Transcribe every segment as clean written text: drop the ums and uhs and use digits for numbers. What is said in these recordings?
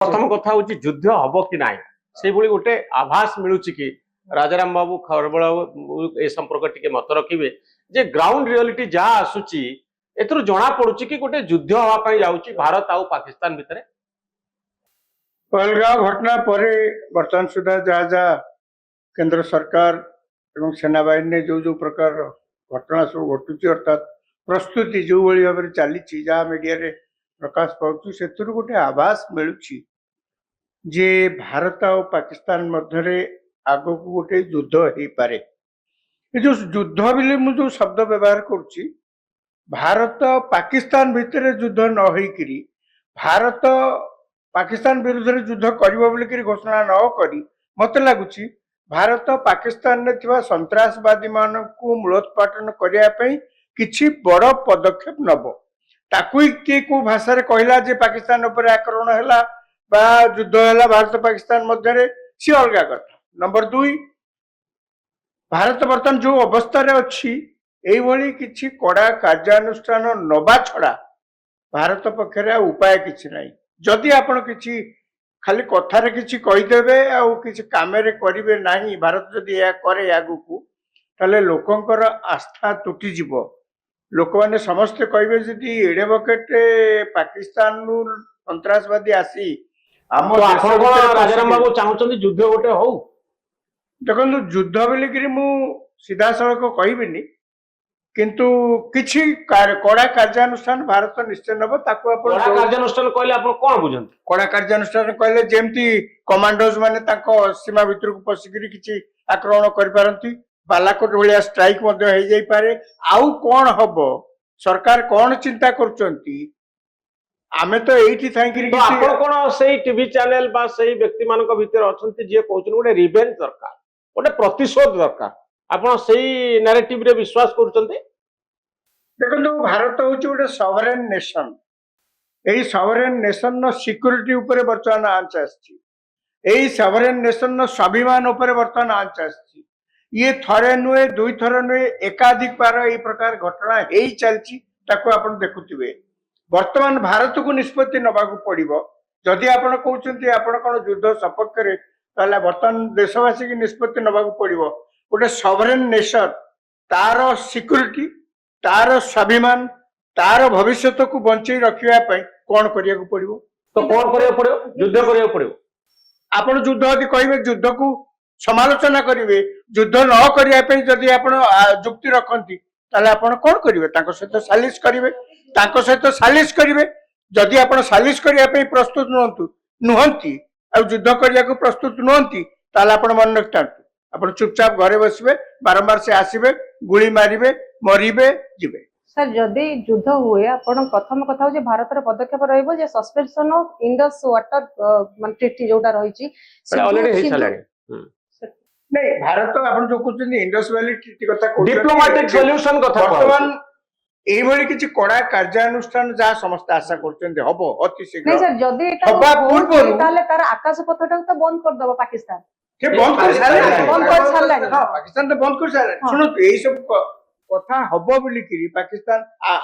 प्रथम कथा हूँ युद्ध हम कि ना से गोटे आभास मिलूँ कि राजाराम बाबू खरबल ए संपर्क टी मत रखिए जे ग्राउंड रियलिटी जहाँ आसूची एथुर जना पड़ुची कि गोटे युद्ध हाँपाई जाऊँगी भारत आउ पाकिस्तान भितर। पहलगांव घटना पर बर्तमान सुधा जहाँ जहाँ केंद्र सरकार एवं सेनाबाहिनी ने जो जो प्रकार घटना सब घटुची अर्थात प्रस्तुति जो भाई भाव में चली जहाँ मीडिया रे प्रकाश पाऊँ से गोटे आभास मिलूची जे भारत और पाकिस्तान मध्य आग को गोटे युद्ध हो पारे। जो युद्ध बोले मुझे जो शब्द व्यवहार करुच्ची भारत पाकिस्तान भितर युद्ध न होकरी भारत पाकिस्तान विरुद्ध युद्ध कर घोषणा न करी मत लगुच भारत पाकिस्तान में थिबा संत्रासवादी मान को मूलोत्पाटन करने किछि बड़ पदक्षेप नब ताकू किए को भाषा रे कहला जे पाकिस्तान उपर आक्रमण हैला बा युद्ध हैला भारत पाकिस्तान मध्य सी अलग कथा। नंबर 2 भारत बर्तमान जो अवस्था रे अछि एई भली किछि कड़ा कार्यानुष्ठान नबा छड़ा भारत पक्षरे उपाय किछि नाही। जदि आपण किछि खाली कथारे किछि कहिदेबे आ किछि कामेरे करिवे नाही भारत जदि या करे आगु को ताले लोकंकर आस्था टूटी जिवो। लोक मैंने समस्ते कहे जदि एड़े बकेट पाकिस्तान सन्त्रासवादी आसी आम राजाराम बाबू चाहते युद्ध गोटे हो देखो युद्ध बोलिकी मु सीधा सड़क कहबिनी किंतु किछि कड़ा कार्यानुष्ठान भारत निश्चय नब ताकू कार्यानुष्ठान कहले आप कौन बुझंती कड़ा कार्यानुष्ठान कहले जेमती कमांडोज माने ताको सीमा भितर को पसिकरी किछि आक्रमण करि पारंती बालाकोट भाया स्ट्राइक मध्य हो जाई पारे। आउ कौन हम सरकार कौन चिंता करचंती आमे तो एठी थाइकरी आपण कोन सेही टीवी चैनल बा सेही व्यक्ति मानक भीतर अछंती जे कहउछन गोटे रिवेंज दरकार गोटे प्रतिशोध दरकार आपण सेही नैरेटिव रे विश्वास करचंती। देखो भारत होची गोटे सॉवरेन नेशन एही सॉवरेन नेशन नो सिक्योरिटी ऊपर वर्तमान आंच आछि एही सॉवरेन नेशन नो स्वाभिमान ऊपर वर्तमान आंच आछि ये थरे नुहे दुई थर नुहे एकाधिक बार ये प्रकार घटना हो चलती ताको आपण देखुथिबे। वर्तमान भारत को निष्पत्ति नबाकू पड़िबो जदि आपण कहउछंती आपण कोन युद्ध सपक्ष रे ताले वर्तमान देशवासी की निष्पत्ति नबाकू पड़िबो गोटे सॉवरेन नेशन तार सिक्योरिटी तार स्वाभिमान तार भविष्य को बंचई रखिया पई कोन करिया को पड़िबो तो कोन करिया पड़िबो युद्ध करिया पड़िबो आपण युद्ध यदि कहबे युद्ध को समालोचना करेंगे युद्ध न करने जदि आप जुक्ति रखती ताले आपण कौन करेंगे सहित सालिश करेंगे सहित सालिश करेंगे जदि आप सालिश करने प्रस्तुत नुहति युद्ध करने को प्रस्तुत नुहति ताले आपण मन रखता आप चुपचाप घरे बसबे बारंबार से आसबे गुली मारे मरबे जीवे। सर जदि युद्ध हुए आपण प्रथम कथा हो भारत रे पदक्षेप रहइबो जे सस्पेंशन ऑफ इंडस वाटर मान ट्रीटी जोटा रहिछि ऑलरेडी हे चलाणी नहीं भारत आपण जो कहते इंडस वैली ट्रीटी कथा डिप्लोमेटिक सॉल्यूशन कथा वर्तमान एई भली किछि कड़ा कार्यानुष्ठान जा समस्त आशा करछन्ते हबो अति शीघ्र नहीं सर जदि एटा पूर्व ताले तार आकाश पथटा तो बंद कर दबो पाकिस्तान के बंद कर सारला पाकिस्तान तो बंद कर सारला सुनो एई सब कथा हबो बोली कि पाकिस्तान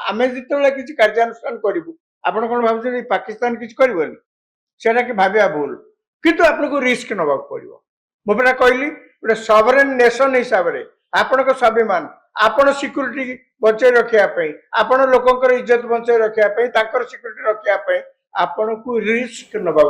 आमे जितबेला किछि कार्यानुष्ठान करिवु आपण कोन भाबुछन पाकिस्तान किछि करिवनी सेटा के भाबिया भूल किंतु आपन को रिस्क नबा पड़िबो मो परा कहली गोटे सॉवरेन नेशन हिसाब से आपण स्वाभिमान आपण सिक्योरिटी बचाई रखापी आपण लोकंर इज्जत बचाई रखापी सिक्योरिटी रखापी आपण को रिस्क नबा